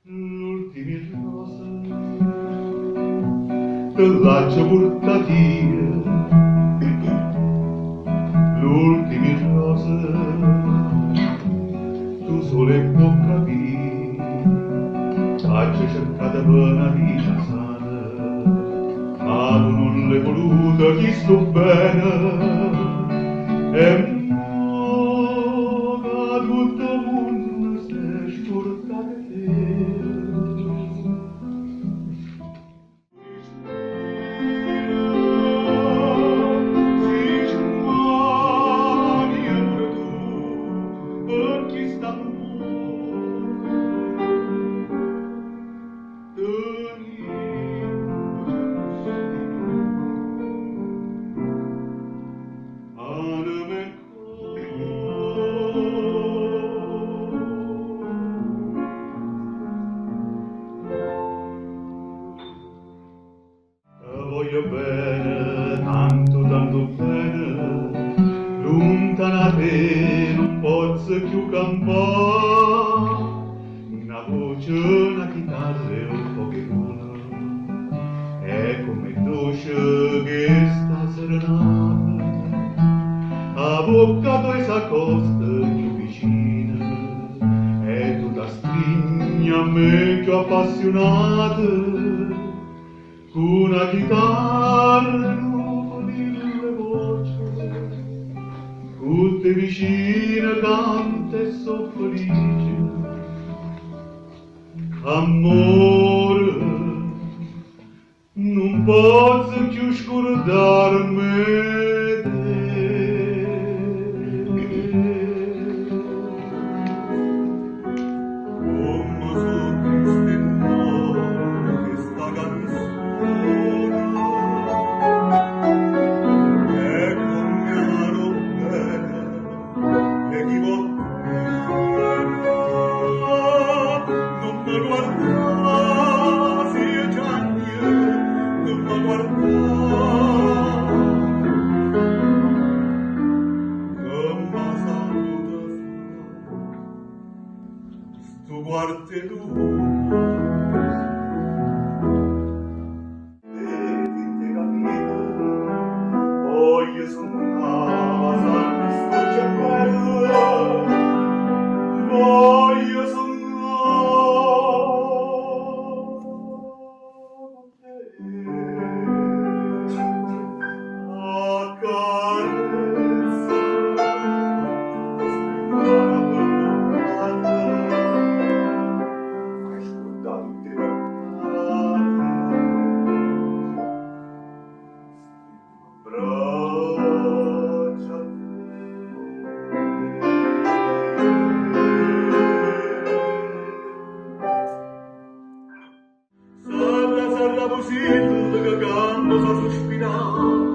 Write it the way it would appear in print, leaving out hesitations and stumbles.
L'ultimi rose dell'accia portatia, l'ultimi rose tu sole può capire, accia cercata per una vita sana, ma tu non l'hai voluta, chi sto bene, e mo da tutto il mondo si è scordata te. Voglio bene, tanto tanto bene, lontana da te non posso più campare, una voce, una chitarra e un Pokémon, è come dolce che sta serenata, a bocca poi s'accosta più vicina, e tu la stringi a me più appassionata, una chitarra e nuvoli le voci, tutte vicine, tante e so felice. Amore, non posso più scordarmi te. Come su queste note, questa canzone, tu guardi tu e ti capito voglio sognare salve sto cervello voglio sognare accarezza Sarra, sarra, così, che canto, so sospirare.